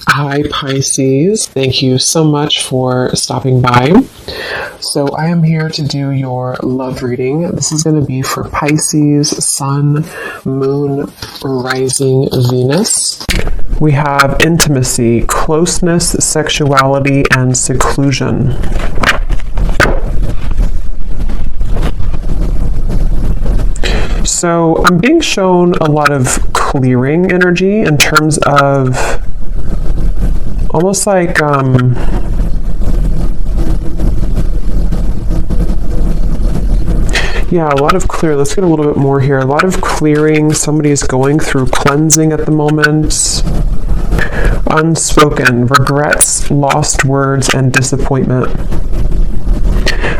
Hi, Pisces. Thank you so much for stopping by. So, I am here to do your love reading. This is going to be for Pisces, Sun, Moon, Rising, Venus. We have intimacy, closeness, sexuality, and seclusion. So, I'm being shown a lot of clearing energy in terms of almost like a lot of clear. Let's get a little bit more here. A lot of clearing. Somebody's going through cleansing at the moment. Unspoken regrets, lost words, and disappointment.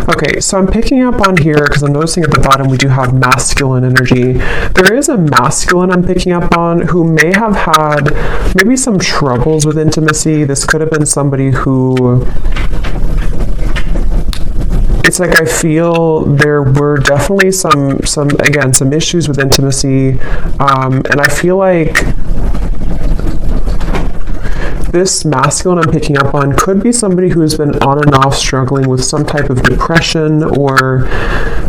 Okay, so I'm picking up on here because I'm noticing at the bottom we do have masculine energy. There is a masculine I'm picking up on who may have had maybe some troubles with intimacy. This could have been somebody who... It's like I feel there were definitely some issues with intimacy, and I feel like this masculine I'm picking up on could be somebody who's been on and off struggling with some type of depression or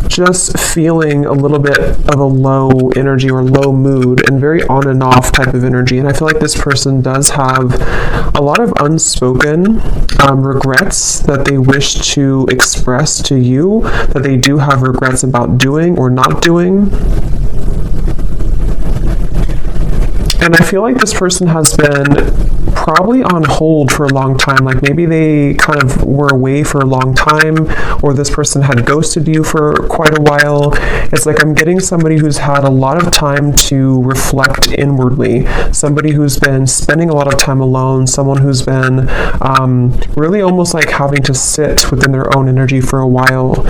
just feeling a little bit of a low energy or low mood and very on and off type of energy. And I feel like this person does have a lot of unspoken regrets that they wish to express to you, that they do have regrets about doing or not doing. And I feel like this person has been probably on hold for a long time. Like maybe they kind of were away for a long time, or this person had ghosted you for quite a while. It's like I'm getting somebody who's had a lot of time to reflect inwardly, somebody who's been spending a lot of time alone, someone who's been really almost like having to sit within their own energy for a while.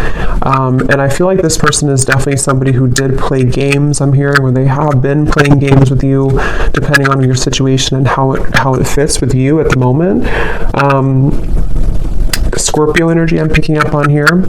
And I feel like this person is definitely somebody who did play games, I'm hearing, where they have been playing games with you, depending on your situation and how it fits with you at the moment. Scorpio energy I'm picking up on here.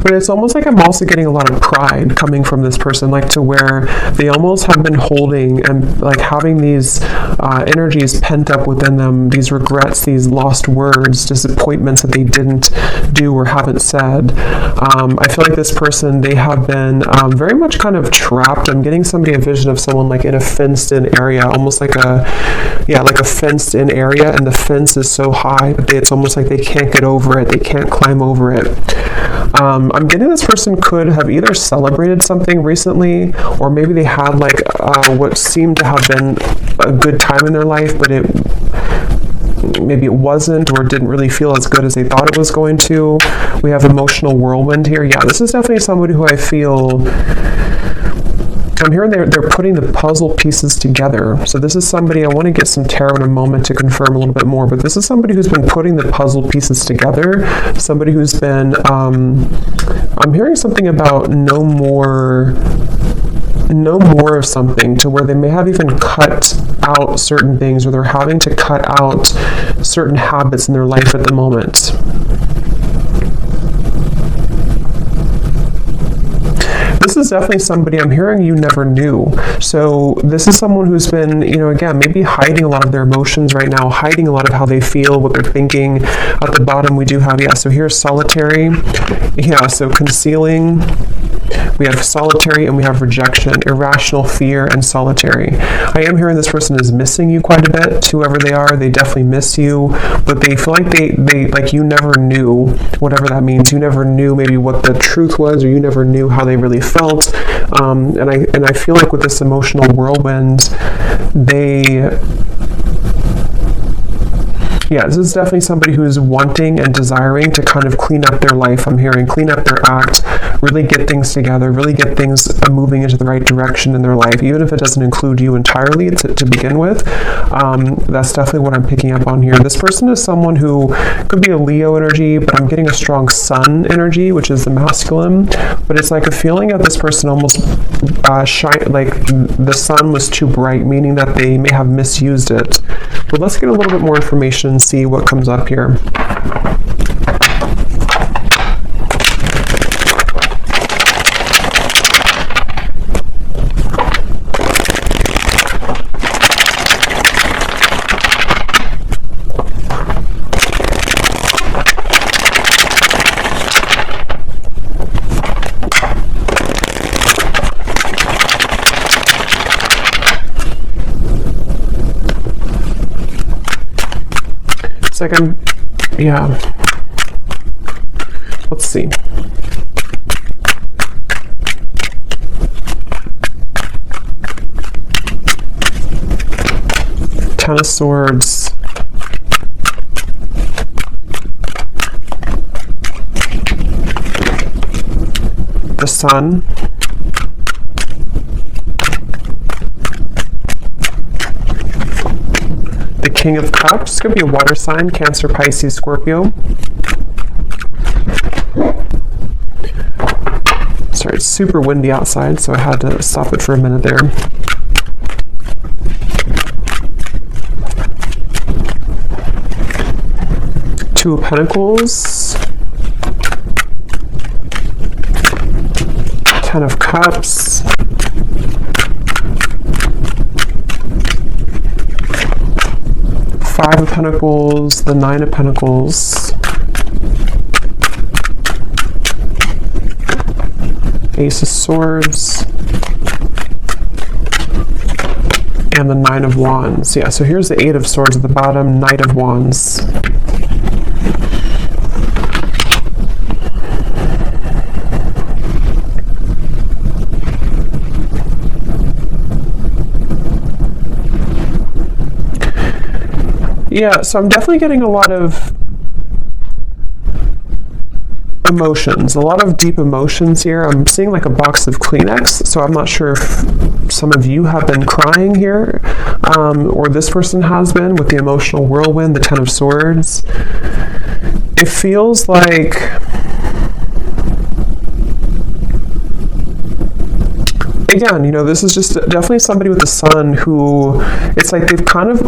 But it's almost like I'm also getting a lot of pride coming from this person, like to where they almost have been holding and like having these energies pent up within them, these regrets, these lost words, disappointments that they didn't do or haven't said. I feel like this person, they have been very much kind of trapped. I'm getting a vision of someone like in a fenced-in area, almost like a fenced-in area, and the fence is so high that it's almost like they can't get over it, they can't climb over it. I'm getting this person could have either celebrated something recently, or maybe they had like what seemed to have been a good time in their life, but maybe it wasn't, or didn't really feel as good as they thought it was going to. We have emotional whirlwind here. Yeah, this is definitely somebody who I feel... I'm hearing they're putting the puzzle pieces together. So this is somebody, I want to get some tarot in a moment to confirm a little bit more, but this is somebody who's been putting the puzzle pieces together, somebody who's been, I'm hearing something about no more of something, to where they may have even cut out certain things, or they're having to cut out certain habits in their life at the moment. This is definitely somebody I'm hearing you never knew. So this is someone who's been, again, maybe hiding a lot of their emotions right now, hiding a lot of how they feel, what they're thinking. At the bottom we do have, so here's solitary. So concealing. We have solitary and we have rejection, irrational fear, and solitary. I am hearing this person is missing you quite a bit, whoever they are. They definitely miss you, but they feel like they like you never knew, whatever that means. You never knew maybe what the truth was, or you never knew how they really felt. And I feel like with this emotional whirlwind, this is definitely somebody who's wanting and desiring to kind of clean up their life. I'm hearing clean up their act, really get things together, really get things moving into the right direction in their life, even if it doesn't include you entirely to begin with. That's definitely what I'm picking up on here. This person is someone who could be a Leo energy, but I'm getting a strong Sun energy, which is the masculine. But it's like a feeling of this person almost like the sun was too bright, meaning that they may have misused it. But let's get a little bit more information and see what comes up here. It's like yeah. Let's see. Ten of Swords. The Sun. The King of Cups. Could be a water sign, Cancer, Pisces, Scorpio. Sorry, it's super windy outside, so I had to stop it for a minute there. Two of Pentacles. Ten of Cups. Five of Pentacles, the Nine of Pentacles. Ace of Swords. And the Nine of Wands. Yeah, so here's the Eight of Swords at the bottom, Knight of Wands. Yeah, so I'm definitely getting a lot of emotions, a lot of deep emotions here. I'm seeing like a box of Kleenex, so I'm not sure if some of you have been crying here, or this person has been with the emotional whirlwind, the Ten of Swords. It feels like again, you know, this is just definitely somebody with the Sun who, it's like they've kind of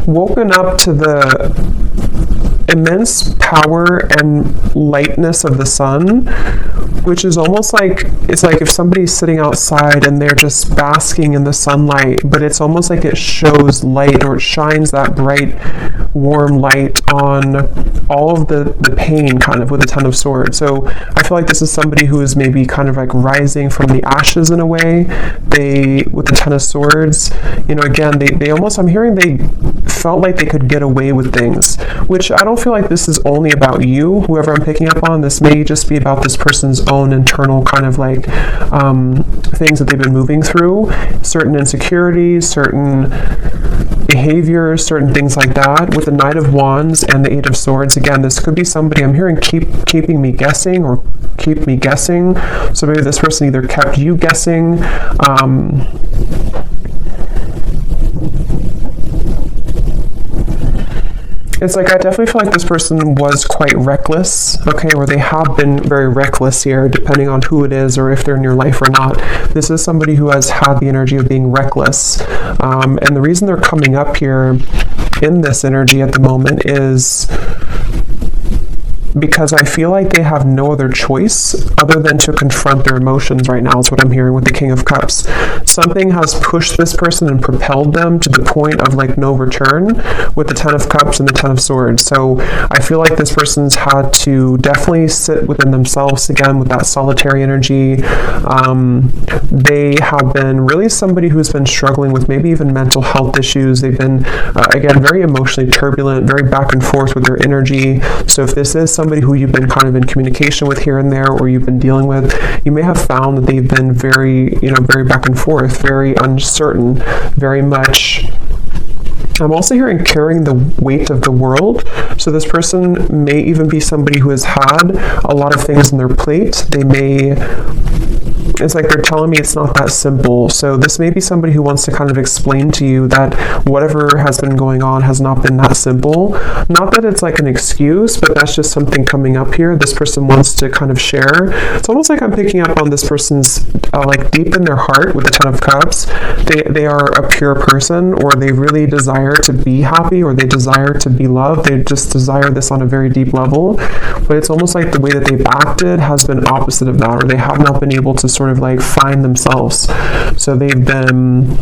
woken up to the immense power and lightness of the Sun, which is almost like, it's like if somebody's sitting outside and they're just basking in the sunlight, but it's almost like it shows light, or it shines that bright, warm light on all of the pain kind of with the Ten of Swords. So I feel like this is somebody who is maybe kind of like rising from the ashes in a way. They, with the Ten of Swords, you know, again, they almost, I'm hearing they felt like they could get away with things, which I don't feel like this is only about you, whoever I'm picking up on. This may just be about this person's own internal kind of like things that they've been moving through, certain insecurities, certain behaviors, certain things like that. With the Knight of Wands and the Eight of Swords, again, this could be somebody, I'm hearing keeping me guessing, or keep me guessing. So maybe this person either kept you guessing, it's like I definitely feel like this person was quite reckless, okay, or they have been very reckless here, depending on who it is or if they're in your life or not. This is somebody who has had the energy of being reckless. And the reason they're coming up here in this energy at the moment is because I feel like they have no other choice other than to confront their emotions right now, is what I'm hearing with the King of Cups. Something has pushed this person and propelled them to the point of like no return with the Ten of Cups and the Ten of Swords. So I feel like this person's had to definitely sit within themselves again with that solitary energy. They have been really somebody who's been struggling with maybe even mental health issues. They've been, again, very emotionally turbulent, very back and forth with their energy. So if this is somebody who you've been kind of in communication with here and there, or you've been dealing with, you may have found that they've been very, you know, very back and forth, very uncertain, very much. I'm also hearing carrying the weight of the world. So this person may even be somebody who has had a lot of things on their plate. They may, it's like they're telling me it's not that simple. So this may be somebody who wants to kind of explain to you that whatever has been going on has not been that simple. Not that it's like an excuse, but that's just something coming up here. This person wants to kind of share. It's almost like I'm picking up on this person's like deep in their heart with the Ten of Cups. They are a pure person, or they really desire to be happy, or they desire to be loved. They just desire this on a very deep level. But it's almost like the way that they've acted has been opposite of that, or they have not been able to sort of like find themselves. So they've been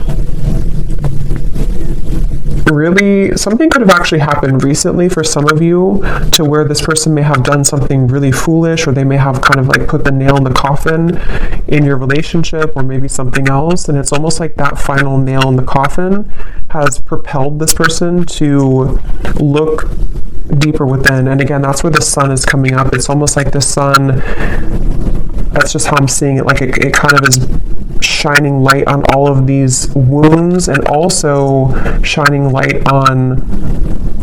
really, something could have actually happened recently for some of you, to where this person may have done something really foolish, or they may have kind of like put the nail in the coffin in your relationship, or maybe something else. And it's almost like that final nail in the coffin has propelled this person to look deeper within. And again, that's where the sun is coming up. It's almost like the sun, that's just how I'm seeing it, like it kind of is shining light on all of these wounds, and also shining light on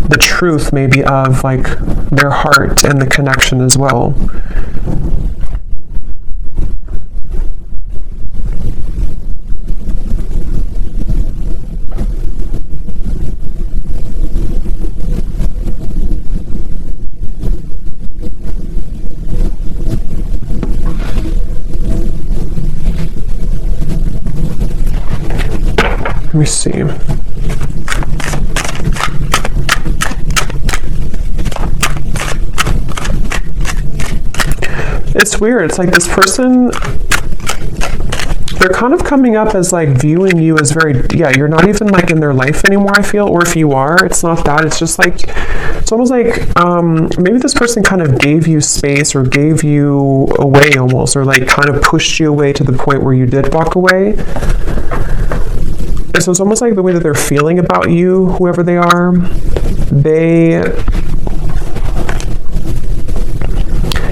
the truth maybe of like their heart and the connection as well. Let me see. It's weird. It's like this person, they're kind of coming up as like viewing you as very, yeah, you're not even like in their life anymore, I feel. Or if you are, it's not that. It's just like, it's almost like maybe this person kind of gave you space, or gave you away almost, or like kind of pushed you away to the point where you did walk away. So it's almost like the way that they're feeling about you, whoever they are,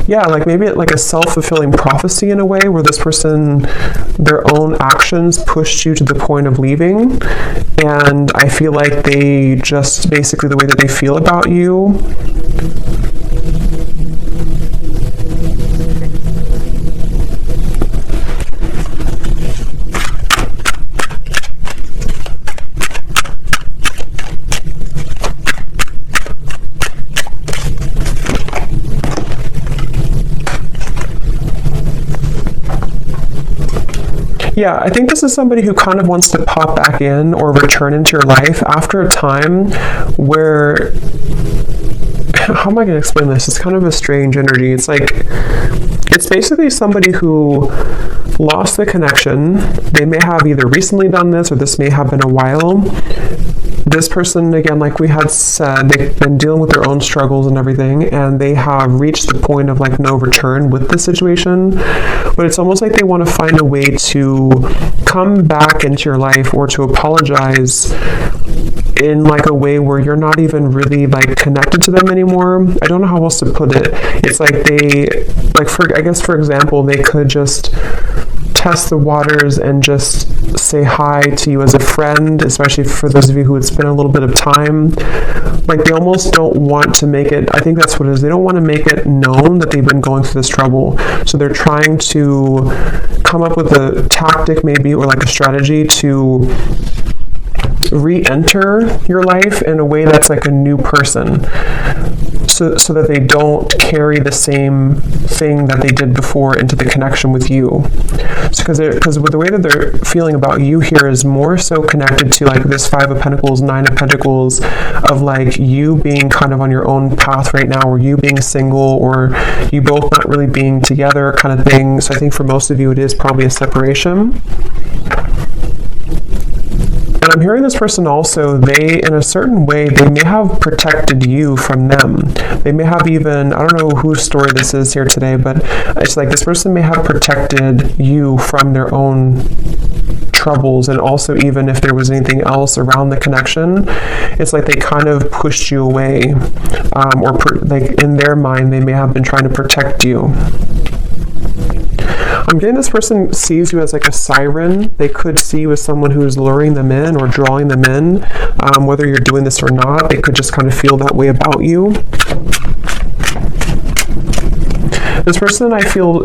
yeah, like maybe like a self-fulfilling prophecy in a way, where this person, their own actions pushed you to the point of leaving. And I feel like they just, basically the way that they feel about you, yeah, I think this is somebody who kind of wants to pop back in or return into your life after a time where, how am I going to explain this? It's kind of a strange energy. It's like, it's basically somebody who lost the connection. They may have either recently done this, or this may have been a while. This person, again, like we had said, they've been dealing with their own struggles and everything, and they have reached the point of like no return with the situation. But it's almost like they want to find a way to come back into your life, or to apologize in like a way where you're not even really like connected to them anymore. I don't know how else to put it. It's like they, like I guess for example, they could just test the waters and just say hi to you as a friend, especially for those of you who it's been a little bit of time. Like they almost don't want to make it, I think that's what it is, they don't want to make it known that they've been going through this trouble. So they're trying to come up with a tactic maybe, or like a strategy to re-enter your life in a way that's like a new person, so that they don't carry the same thing that they did before into the connection with you. Because with the way that they're feeling about you here is more so connected to like this 5 of Pentacles, 9 of Pentacles, of like you being kind of on your own path right now, or you being single, or you both not really being together kind of thing. So I think for most of you it is probably a separation. And I'm hearing this person also, they, in a certain way, they may have protected you from them. They may have even, I don't know whose story this is here today, but it's like this person may have protected you from their own troubles. And also, even if there was anything else around the connection, it's like they kind of pushed you away. Like in their mind, they may have been trying to protect you. I'm getting this person sees you as like a siren. They could see you as someone who's luring them in or drawing them in. Whether you're doing this or not, they could just kind of feel that way about you. This person, I feel,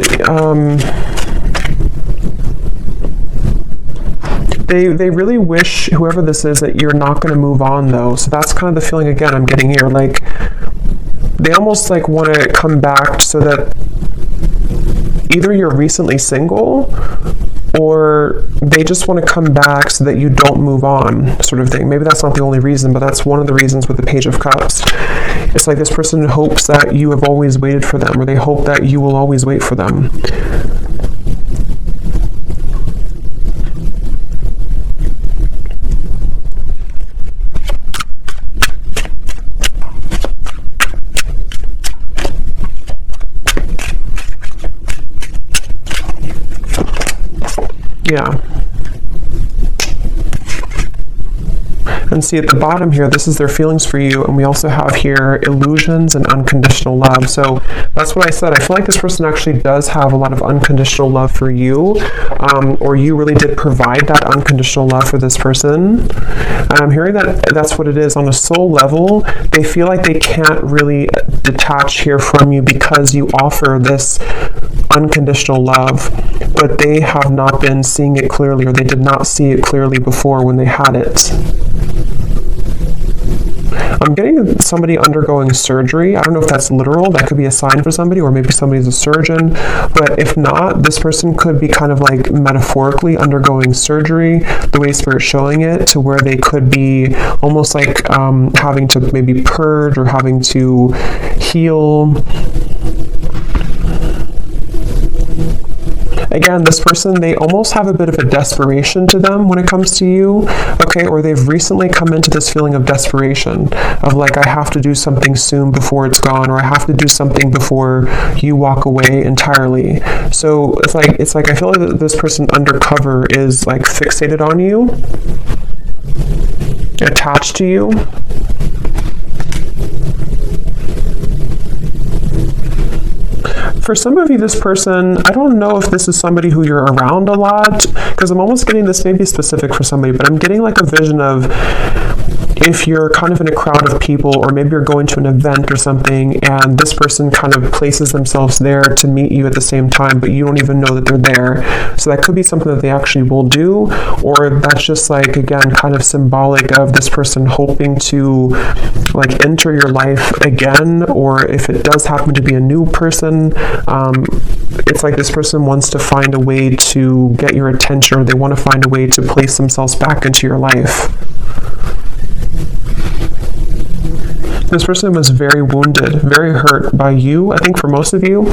they really wish, whoever this is, that you're not going to move on though. So that's kind of the feeling again I'm getting here. Like they almost like want to come back so that either you're recently single, or they just want to come back so that you don't move on, sort of thing. Maybe that's not the only reason, but that's one of the reasons with the Page of Cups. It's like this person hopes that you have always waited for them, or they hope that you will always wait for them. Yeah. And see at the bottom here, this is their feelings for you. And we also have here illusions and unconditional love. So that's what I said. I feel like this person actually does have a lot of unconditional love for you, or you really did provide that unconditional love for this person. And I'm hearing that that's what it is. On a soul level, they feel like they can't really detach here from you because you offer this unconditional love, but they have not been seeing it clearly, or they did not see it clearly before when they had it. I'm getting somebody undergoing surgery. I don't know if that's literal. That could be a sign for somebody, or maybe somebody's a surgeon. But if not, this person could be kind of like metaphorically undergoing surgery, the way Spirit's showing it, to where they could be almost like having to maybe purge or having to heal. Again, this person, they almost have a bit of a desperation to them when it comes to you, okay? Or they've recently come into this feeling of desperation, of like, I have to do something soon before it's gone, or I have to do something before you walk away entirely. So it's like I feel like that this person undercover is like fixated on you, attached to you. For some of you, this person, I don't know if this is somebody who you're around a lot, because I'm almost getting this maybe specific for somebody, but I'm getting like a vision of if you're kind of in a crowd of people, or maybe you're going to an event or something, and this person kind of places themselves there to meet you at the same time, but you don't even know that they're there. So that could be something that they actually will do, or that's just like, again, kind of symbolic of this person hoping to like enter your life again, or if it does happen to be a new person, it's like this person wants to find a way to get your attention, or they want to find a way to place themselves back into your life. This person was very wounded, very hurt by you, I think for most of you.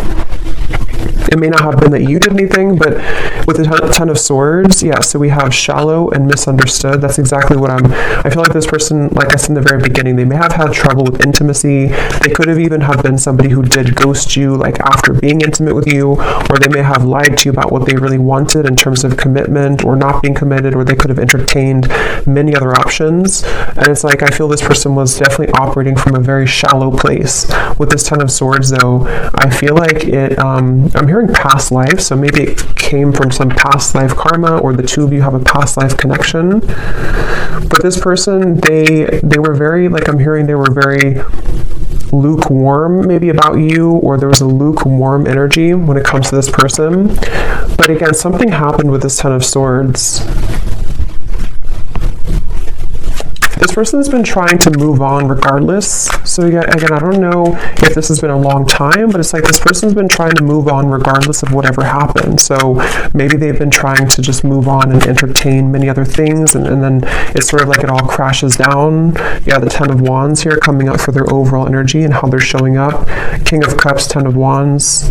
It may not have been that you did anything, but with the Ten of Swords, yeah, so we have shallow and misunderstood. That's exactly what I feel like this person, like I said in the very beginning, they may have had trouble with intimacy. They could have even have been somebody who did ghost you, like after being intimate with you, or they may have lied to you about what they really wanted in terms of commitment or not being committed, or they could have entertained many other options. And it's like, I feel this person was definitely operating from a very shallow place. With this Ten of Swords, though, I feel like it, I'm hearing past life, so maybe it came from some past life karma, or the two of you have a past life connection. But this person, they were very, like I'm hearing, they were very lukewarm maybe about you, or there was a lukewarm energy when it comes to this person. But again, something happened with this Ten of Swords. This person has been trying to move on regardless. So again, I don't know if this has been a long time, but it's like this person's been trying to move on regardless of whatever happened. So maybe they've been trying to just move on and entertain many other things, and then it's sort of like it all crashes down. Yeah, the Ten of Wands here coming up for their overall energy and how they're showing up. King of Cups, Ten of Wands.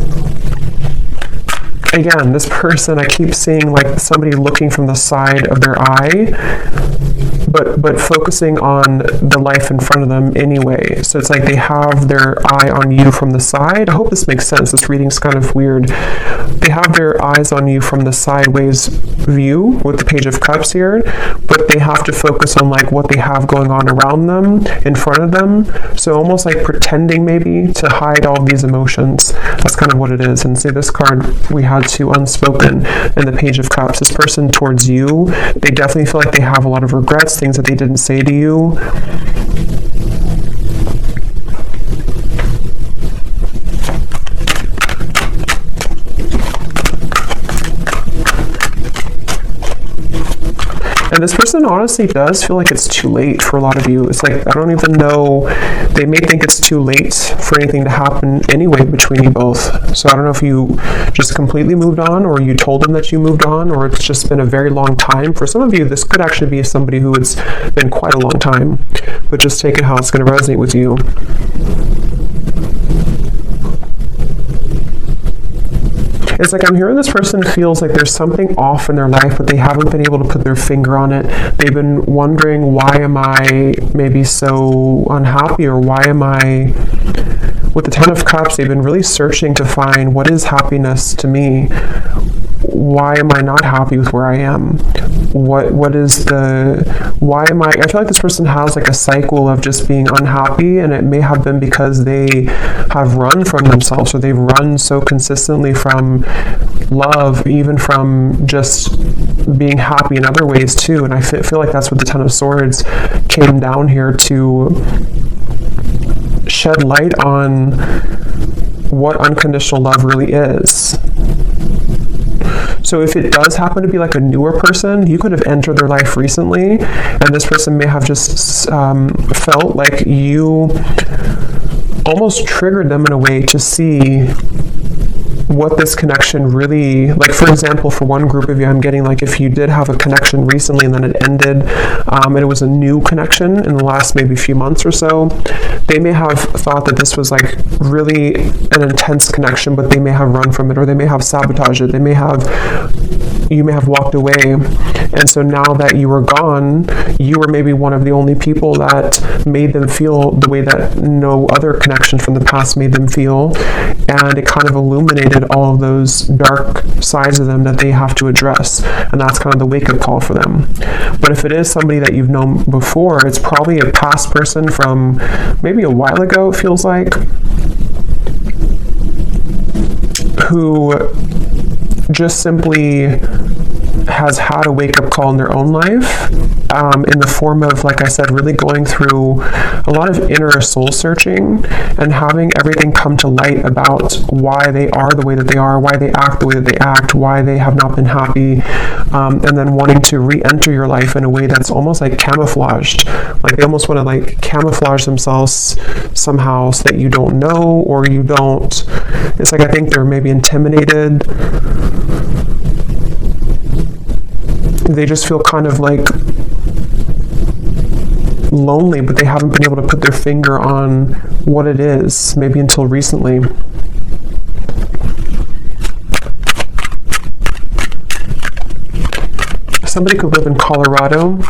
Again, this person, I keep seeing like somebody looking from the side of their eye, but focusing on the life in front of them anyway. So it's like they have their eye on you from the side. I hope this makes sense. This reading's kind of weird. They have their eyes on you from the sideways view with the Page of Cups here, but they have to focus on like what they have going on around them, in front of them. So almost like pretending maybe to hide all these emotions. That's kind of what it is. And see, this card we had to unspoken in the Page of Cups. This person towards you, they definitely feel like they have a lot of regrets, things that they didn't say to you. And this person honestly does feel like it's too late for a lot of you. It's like, I don't even know, they may think it's too late for anything to happen anyway between you both. So I don't know if you just completely moved on, or you told them that you moved on, or it's just been a very long time. For some of you, this could actually be somebody who it's been quite a long time, but just take it how it's going to resonate with you. It's like I'm hearing this person feels like there's something off in their life, but they haven't been able to put their finger on it. They've been wondering, why am I maybe so unhappy, or why am I... With the Ten of Cups, they've been really searching to find what is happiness to me. why am I not happy with where I am? What is the, why am I feel like this person has like a cycle of just being unhappy, and it may have been because they have run from themselves, or they've run so consistently from love, even from just being happy in other ways too. And I feel like that's what the Ten of Swords came down here to shed light on, what unconditional love really is. So if it does happen to be like a newer person, you could have entered their life recently, and this person may have just felt like you almost triggered them in a way to see what this connection really, like for example, for one group of you, I'm getting like if you did have a connection recently and then it ended, and it was a new connection in the last maybe few months or so, they may have thought that this was like really an intense connection, but they may have run from it, or they may have sabotaged it. You may have walked away, and so now that you were gone, you were maybe one of the only people that made them feel the way that no other connection from the past made them feel, and it kind of illuminated all of those dark sides of them that they have to address, and that's kind of the wake-up call for them. But if it is somebody that you've known before, it's probably a past person from maybe a while ago, it feels like, who just simply has had a wake-up call in their own life, in the form of, like I said, really going through a lot of inner soul searching and having everything come to light about why they are the way that they are, why they act the way that they act, why they have not been happy, and then wanting to re-enter your life in a way that's almost like camouflaged. Like they almost want to like camouflage themselves somehow so that you don't know, or you don't. It's like I think they're maybe intimidated. They just feel kind of like lonely, but they haven't been able to put their finger on what it is, maybe until recently. Somebody could live in Colorado,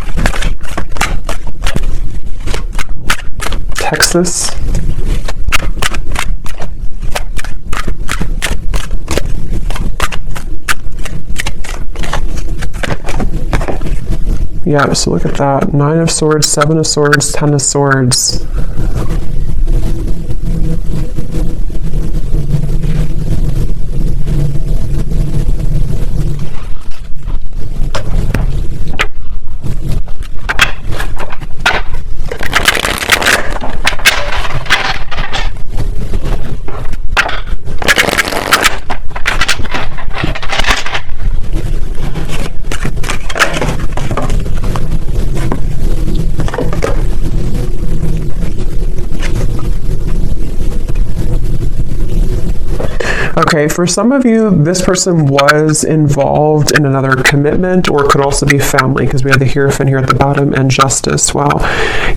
Texas, yeah, so look at that. 9 of Swords, 7 of Swords, 10 of Swords. Okay, for some of you, this person was involved in another commitment, or it could also be family, because we have the Hierophant here at the bottom, and Justice. Wow.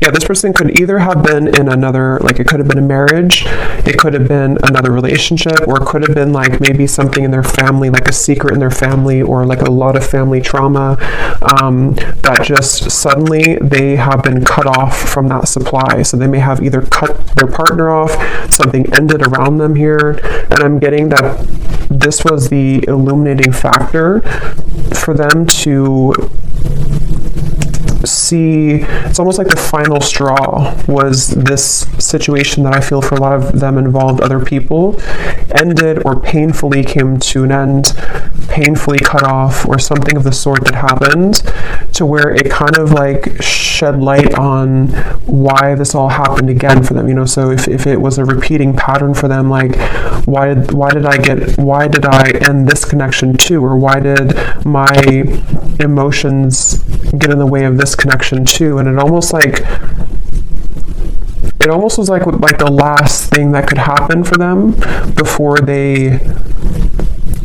Yeah, this person could either have been in another, like it could have been a marriage, it could have been another relationship, or it could have been like maybe something in their family, like a secret in their family, or like a lot of family trauma, that just suddenly they have been cut off from that supply. So they may have either cut their partner off, something ended around them here, and I'm getting that this was the illuminating factor for them to see. It's almost like the final straw was this situation that I feel for a lot of them involved other people, ended or painfully came to an end, painfully cut off, or something of the sort that happened, to where it kind of like shed light on why this all happened again for them, you know. So if it was a repeating pattern for them, like why did I end this connection too, or why did my emotions get in the way of this connection too? And it almost was like the last thing that could happen for them before they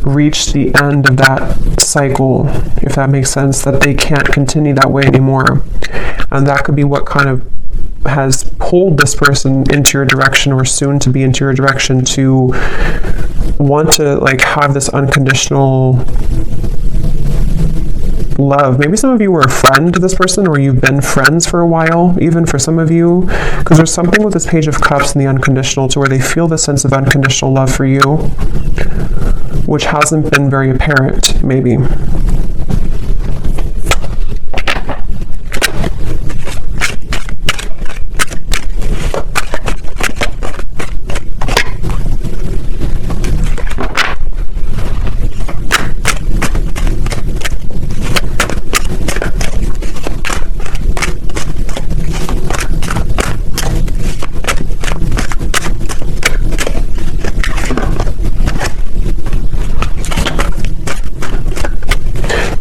reach the end of that cycle, if that makes sense, that they can't continue that way anymore. And that could be what kind of has pulled this person into your direction, or soon to be into your direction, to want to like have this unconditional love. Maybe some of you were a friend to this person, or you've been friends for a while, even for some of you, because there's something with this Page of Cups and the unconditional to where they feel the sense of unconditional love for you, which hasn't been very apparent, maybe.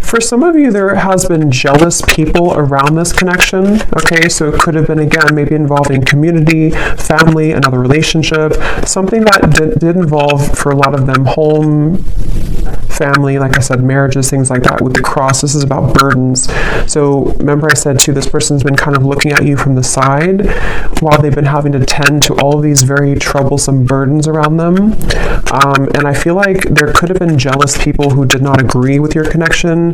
For some of you, there has been jealous people around this connection, okay? So it could have been, again, maybe involving community, family, another relationship, something that did involve, for a lot of them, home, family, like I said, marriages, things like that. With the cross, this is about burdens. So remember I said too, this person's been kind of looking at you from the side while they've been having to tend to all of these very troublesome burdens around them. And I feel like there could have been jealous people who did not agree with your connection,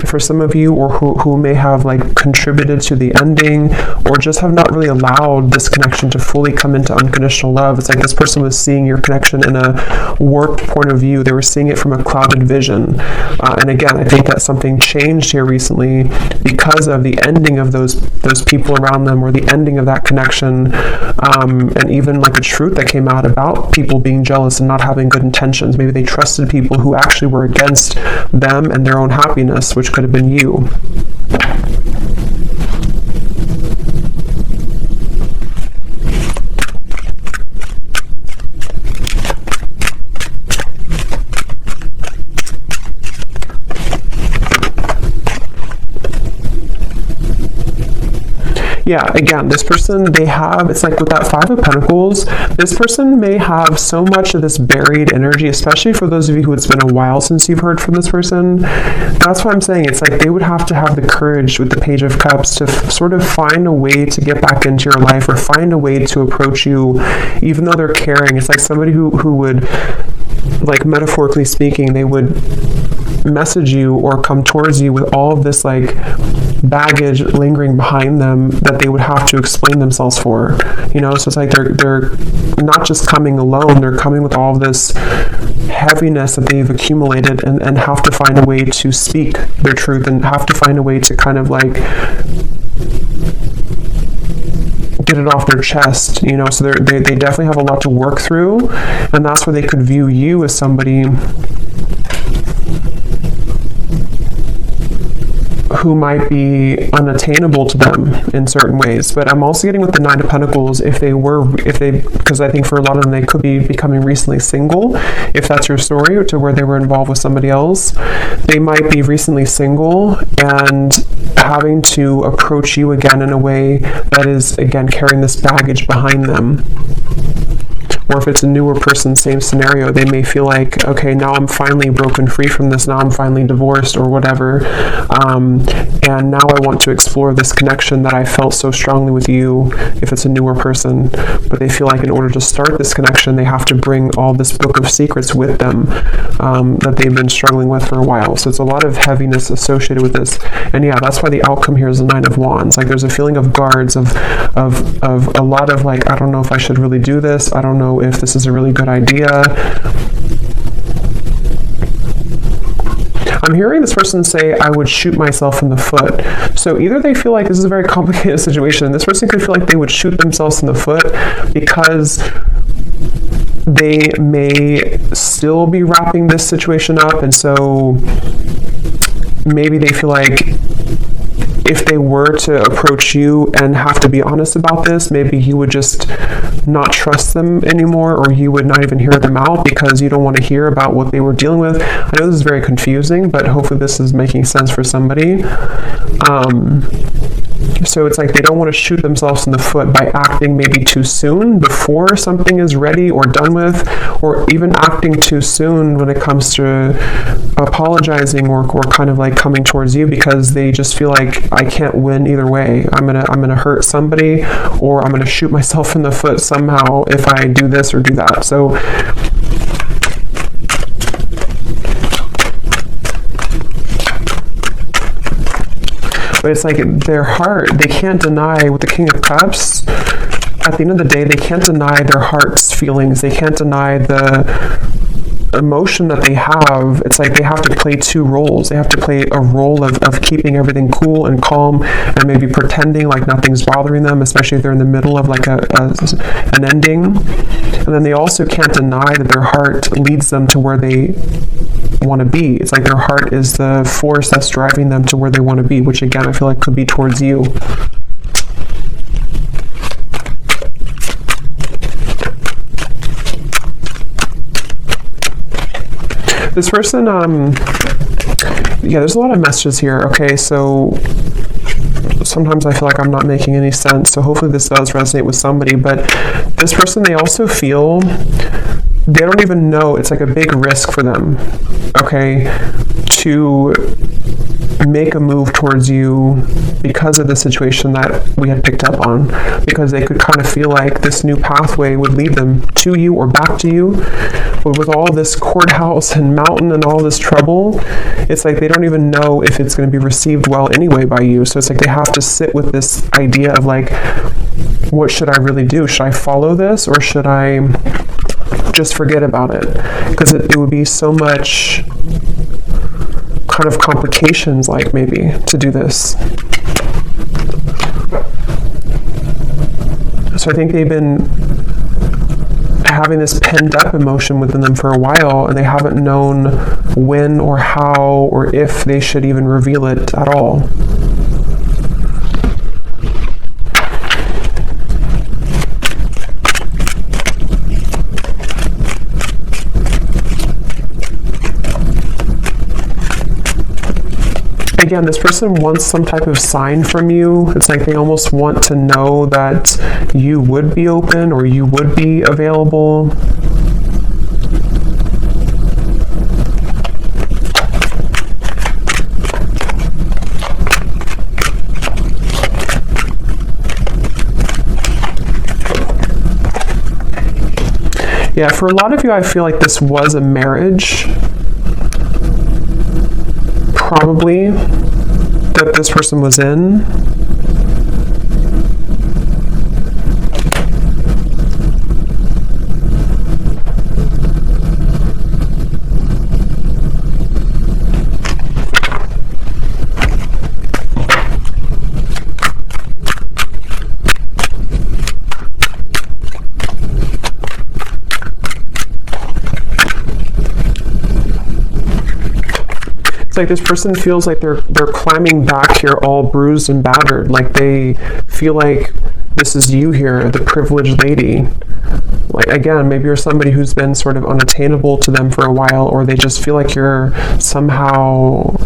for some of you, or who may have like contributed to the ending, or just have not really allowed this connection to fully come into unconditional love. It's like this person was seeing your connection in a warped point of view. They were seeing it from a clouded vision. And again, I think that something changed here recently because of the ending of those people around them, or the ending of that connection, and even like a truth that came out about people being jealous and not having good intentions. Maybe they trusted people who actually were against them and their own happiness, which could have been you. Yeah, again, this person, it's like with that Five of Pentacles, this person may have so much of this buried energy, especially for those of you who it's been a while since you've heard from this person. That's what I'm saying. It's like they would have to have the courage with the Page of Cups to sort of find a way to get back into your life, or find a way to approach you, even though they're caring. It's like somebody who would, like metaphorically speaking, they would message you or come towards you with all of this like baggage lingering behind them that they would have to explain themselves for, you know. So it's like they're not just coming alone, they're coming with all of this heaviness that they've accumulated, and have to find a way to speak their truth, and have to find a way to kind of like get it off their chest, you know. So they definitely have a lot to work through, and that's where they could view you as somebody who might be unattainable to them in certain ways. But I'm also getting with the Nine of Pentacles, because I think for a lot of them, they could be becoming recently single. If that's your story, to where they were involved with somebody else, they might be recently single and having to approach you again in a way that is, again, carrying this baggage behind them. Or if it's a newer person, same scenario, they may feel like, okay, now I'm finally broken free from this, now I'm finally divorced or whatever, and now I want to explore this connection that I felt so strongly with you, if it's a newer person. But they feel like in order to start this connection, they have to bring all this book of secrets with them, that they've been struggling with for a while. So it's a lot of heaviness associated with this. And yeah, that's why the outcome here is the Nine of Wands. Like there's a feeling of guards, of a lot of like, I don't know if I should really do this, I don't know if this is a really good idea. I'm hearing this person say, I would shoot myself in the foot. So either they feel like this is a very complicated situation. This person could feel like they would shoot themselves in the foot because they may still be wrapping this situation up. And so maybe they feel like if they were to approach you and have to be honest about this, maybe you would just not trust them anymore, or you would not even hear them out because you don't want to hear about what they were dealing with. I know this is very confusing, but hopefully this is making sense for somebody. So it's like they don't want to shoot themselves in the foot by acting maybe too soon before something is ready or done with, or even acting too soon when it comes to apologizing or kind of like coming towards you, because they just feel like I can't win either way. I'm gonna hurt somebody, or I'm gonna shoot myself in the foot somehow if I do this or do that. So But it's like their heart, they can't deny, with the King of Cups, at the end of the day, they can't deny their heart's feelings. They can't deny the emotion that they have. It's like they have to play two roles. They have to play a role of keeping everything cool and calm and maybe pretending like nothing's bothering them, especially if they're in the middle of like an ending. And then they also can't deny that their heart leads them to where they want to be. It's like their heart is the force that's driving them to where they want to be, which again I feel like could be towards you. This person, yeah, there's a lot of messages here. Okay, so sometimes I feel like I'm not making any sense, so hopefully this does resonate with somebody. But this person, they also feel, they don't even know, it's like a big risk for them, okay, to make a move towards you because of the situation that we had picked up on, because they could kind of feel like this new pathway would lead them to you or back to you. But with all this courthouse and mountain and all this trouble, it's like they don't even know if it's going to be received well anyway by you. So it's like they have to sit with this idea of like, what should I really do? Should I follow this or should I just forget about it? Because it would be so much kind of complications, like maybe, to do this. So I think they've been having this pent up emotion within them for a while, and they haven't known when or how or if they should even reveal it at all. Again, this person wants some type of sign from you. It's like they almost want to know that you would be open or you would be available. Yeah, for a lot of you, I feel like this was a marriage. Probably that this person was in. It's like this person feels like they're climbing back here all bruised and battered. Like they feel like this is you here, the privileged lady. Like again, maybe you're somebody who's been sort of unattainable to them for a while, or they just feel like you're somehow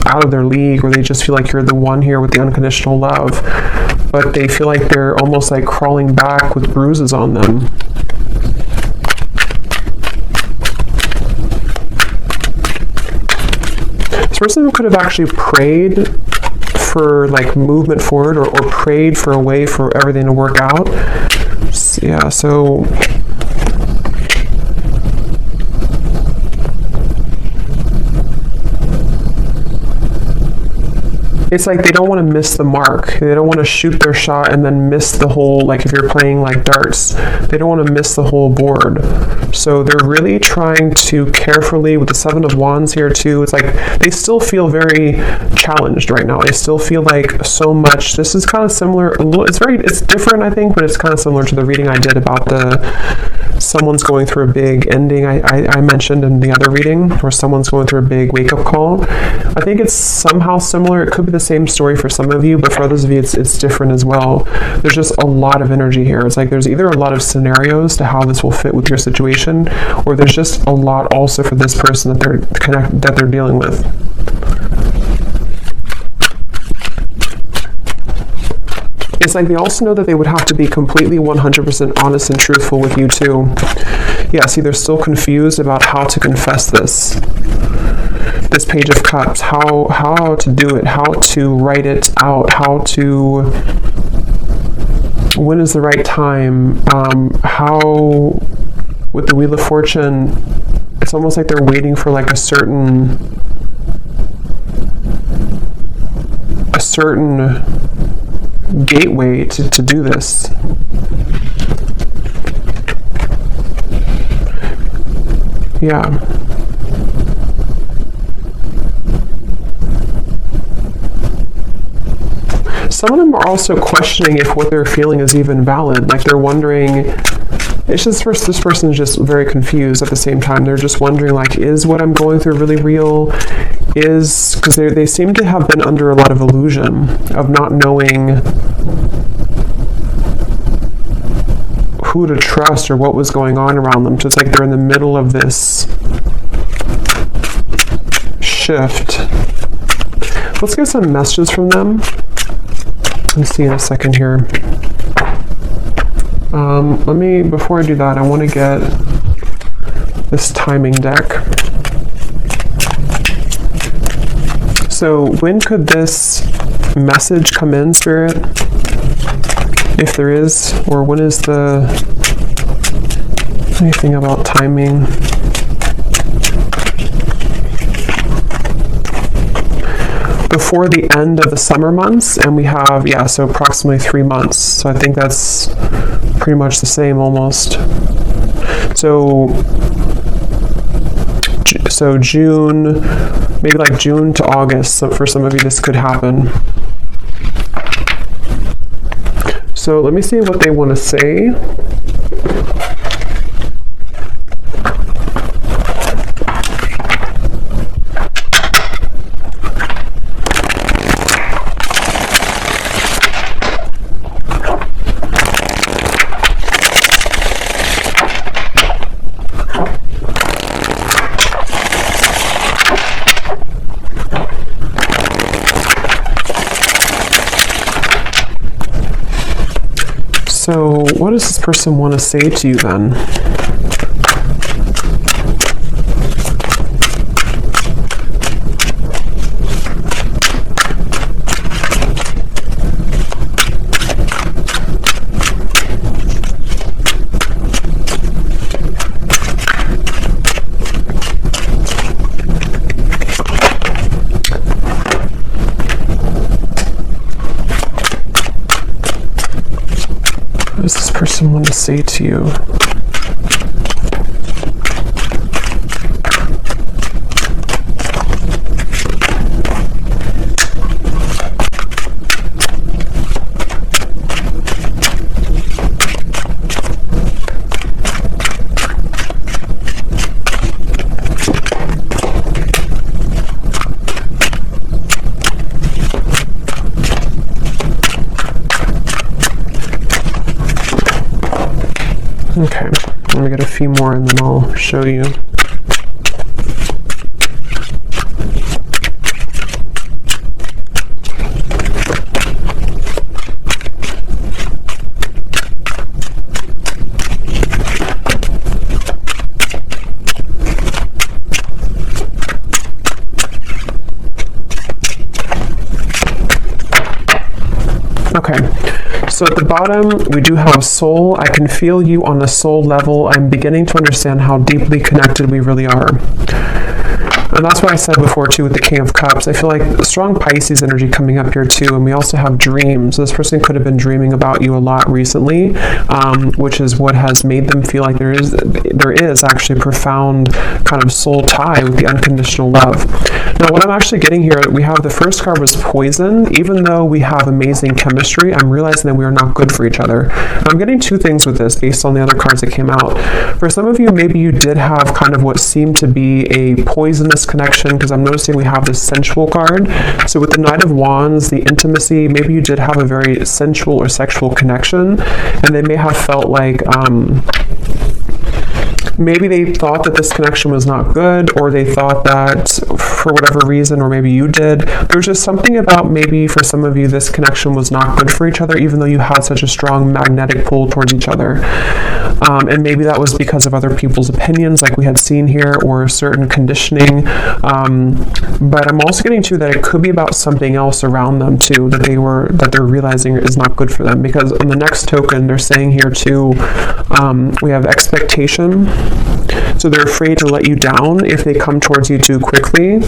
out of their league, or they just feel like you're the one here with the unconditional love. But they feel like they're almost like crawling back with bruises on them. Person could have actually prayed for like movement forward, or prayed for a way for everything to work out. Yeah, so it's like they don't want to miss the mark. They don't want to shoot their shot and then miss the whole, like if you're playing like darts, they don't want to miss the whole board. So they're really trying to carefully, with the Seven of Wands here too, it's like they still feel very challenged right now. They still feel like so much. This is kind of similar, it's different I think, but it's kind of similar to the reading I did about someone's going through a big ending I mentioned in the other reading, where someone's going through a big wake-up call. I think it's somehow similar. It could be the same story for some of you, but for others of you it's different as well. There's just a lot of energy here. It's like there's either a lot of scenarios to how this will fit with your situation, or there's just a lot also for this person that they're dealing with. It's like they also know that they would have to be completely 100% honest and truthful with you too. Yeah, see, they're still confused about how to confess this Page of Cups, how to do it, how to write it out, when is the right time, how, with the Wheel of Fortune, it's almost like they're waiting for like a certain a certain gateway to do this. Yeah. Some of them are also questioning if what they're feeling is even valid. Like they're wondering, it's just this person is just very confused at the same time. They're just wondering, like, is what I'm going through really real? Because they seem to have been under a lot of illusion of not knowing who to trust or what was going on around them. Just like they're in the middle of this shift. Let's get some messages from them. Let's see in a second here. Before I do that, I want to get this timing deck. So when could this message come in, Spirit? If there is, or when is anything about timing? Before the end of the summer months, and we have, so approximately 3 months. So I think that's pretty much the same almost. So June, maybe like June to August. So for some of you, this could happen. So let me see what they want to say. So what does this person want to say to you then? What does this person want to say to you? Okay, let me get a few more and then I'll show you. Okay, so at the bottom, we do have soul. I can feel you on a soul level. I'm beginning to understand how deeply connected we really are. And that's what I said before, too, with the King of Cups. I feel like strong Pisces energy coming up here, too. And we also have dreams. This person could have been dreaming about you a lot recently, which is what has made them feel like there is actually a profound kind of soul tie with the unconditional love. Now, what I'm actually getting here, we have the first card was poison. Even though we have amazing chemistry, I'm realizing that we are not good for each other. I'm getting two things with this based on the other cards that came out. For some of you, maybe you did have kind of what seemed to be a poisonous connection, because I'm noticing we have this sensual card. So with the Knight of Wands, the intimacy, maybe you did have a very sensual or sexual connection, and they may have felt like maybe they thought that this connection was not good, or they thought that for whatever reason, or maybe you did, there's just something about maybe for some of you this connection was not good for each other, even though you had such a strong magnetic pull towards each other. And maybe that was because of other people's opinions, like we had seen here, or certain conditioning. But I'm also getting to that it could be about something else around them too, that they're realizing is not good for them. Because on the next token, they're saying here too, we have expectation. So they're afraid to let you down if they come towards you too quickly.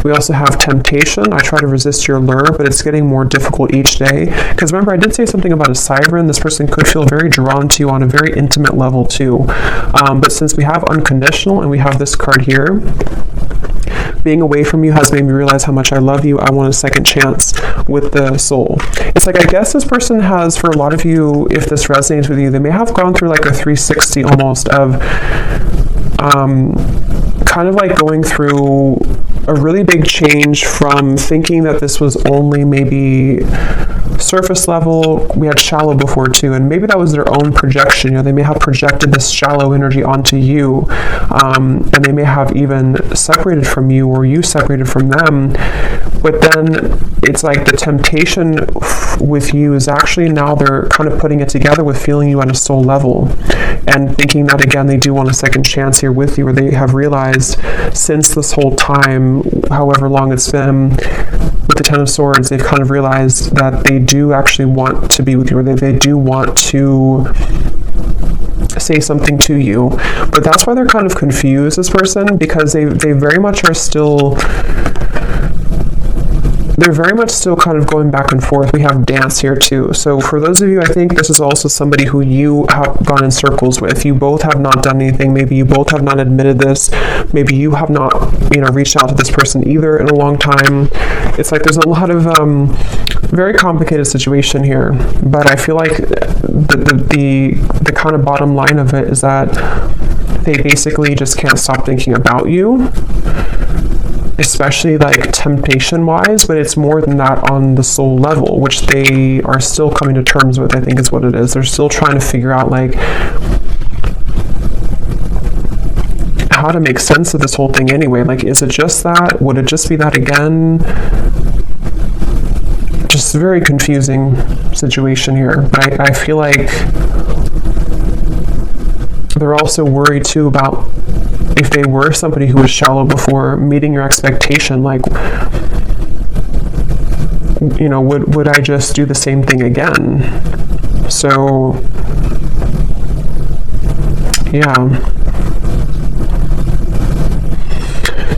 We also have temptation. I try to resist your lure, but it's getting more difficult each day. Because remember, I did say something about a siren. This person could feel very drawn to you on a very intimate level too. But since we have unconditional and we have this card here, being away from you has made me realize how much I love you. I want a second chance with the soul. It's like, I guess this person has, for a lot of you, if this resonates with you, they may have gone through like a 360 almost of kind of like going through a really big change from thinking that this was only maybe surface level. We had shallow before too, and maybe that was their own projection. You know, they may have projected this shallow energy onto you, and they may have even separated from you, or you separated from them. But then it's like the temptation with you is actually now they're kind of putting it together with feeling you on a soul level and thinking that, again, they do want a second chance here with you, or they have realized since this whole time, however long it's been, with the Ten of Swords, they've kind of realized that they do actually want to be with you, or they do want to say something to you. But that's why they're kind of confused, this person, because they very much are still... They're very much still kind of going back and forth. We have dance here too. So for those of you, I think this is also somebody who you have gone in circles with. You both have not done anything. Maybe you both have not admitted this. Maybe you have not, reached out to this person either in a long time. It's like there's a lot of very complicated situation here. But I feel like the kind of bottom line of it is that they basically just can't stop thinking about you, especially like temptation wise, but it's more than that on the soul level, which they are still coming to terms with, I think is what it is. They're still trying to figure out like how to make sense of this whole thing anyway. Like, is it just that? Would it just be that again? Just a very confusing situation here. But I feel like they're also worried too about if they were somebody who was shallow before, meeting your expectation, like, would I just do the same thing again? So, yeah.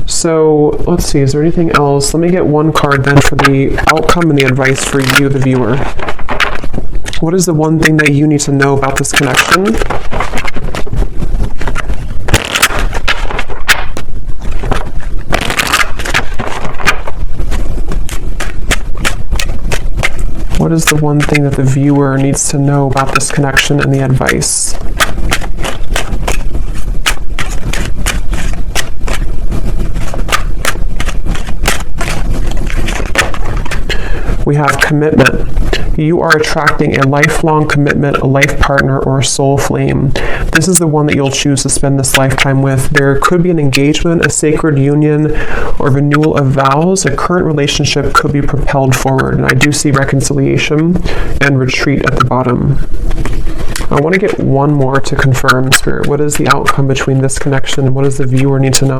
So, let's see, is there anything else? Let me get one card then for the outcome and the advice for you, the viewer. What is the one thing that you need to know about this connection? What is the one thing that the viewer needs to know about this connection and the advice? We have commitment. You are attracting a lifelong commitment, a life partner, or a soul flame. This is the one that you'll choose to spend this lifetime with. There could be an engagement, a sacred union, or renewal of vows. A current relationship could be propelled forward. And I do see reconciliation and retreat at the bottom. I want to get one more to confirm, Spirit. What is the outcome between this connection and what does the viewer need to know?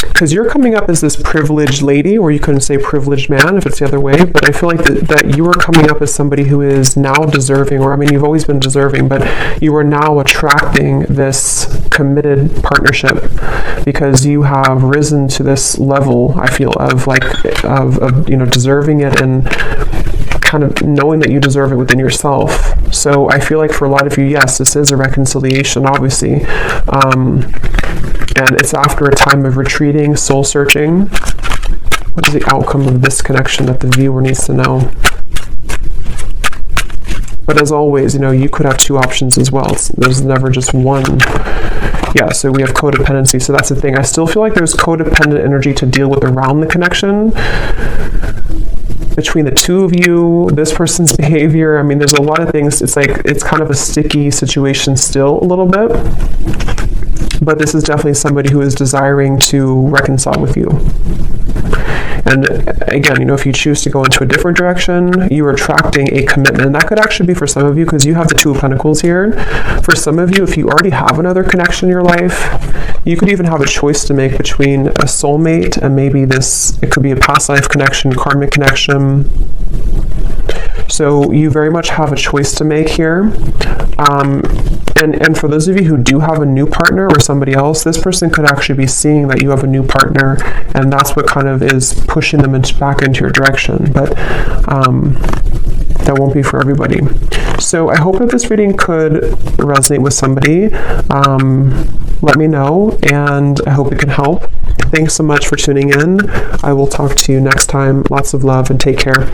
Because you're coming up as this privileged lady, or you couldn't say privileged man if it's the other way, but I feel like that you are coming up as somebody who is now deserving, or I mean, you've always been deserving, but you are now attracting this committed partnership because you have risen to this level, I feel, of deserving it and kind of knowing that you deserve it within yourself. So I feel like for a lot of you, yes, this is a reconciliation, obviously. And it's after a time of retreating, soul searching. What is the outcome of this connection that the viewer needs to know? But as always, you could have two options as well. There's never just one. Yeah, so we have codependency. So that's the thing. I still feel like there's codependent energy to deal with around the connection between the two of you, this person's behavior. I mean, there's a lot of things. It's like, it's kind of a sticky situation still a little bit. But this is definitely somebody who is desiring to reconcile with you. And again, if you choose to go into a different direction, you are attracting a commitment. And that could actually be for some of you, because you have the Two of Pentacles here. For some of you, if you already have another connection in your life, you could even have a choice to make between a soulmate and maybe it could be a past life connection, karmic connection. So you very much have a choice to make here. And for those of you who do have a new partner or somebody else, this person could actually be seeing that you have a new partner, and that's what kind of is pushing them back into your direction. But that won't be for everybody. So I hope that this reading could resonate with somebody. Let me know, and I hope it can help. Thanks so much for tuning in. I will talk to you next time. Lots of love and take care.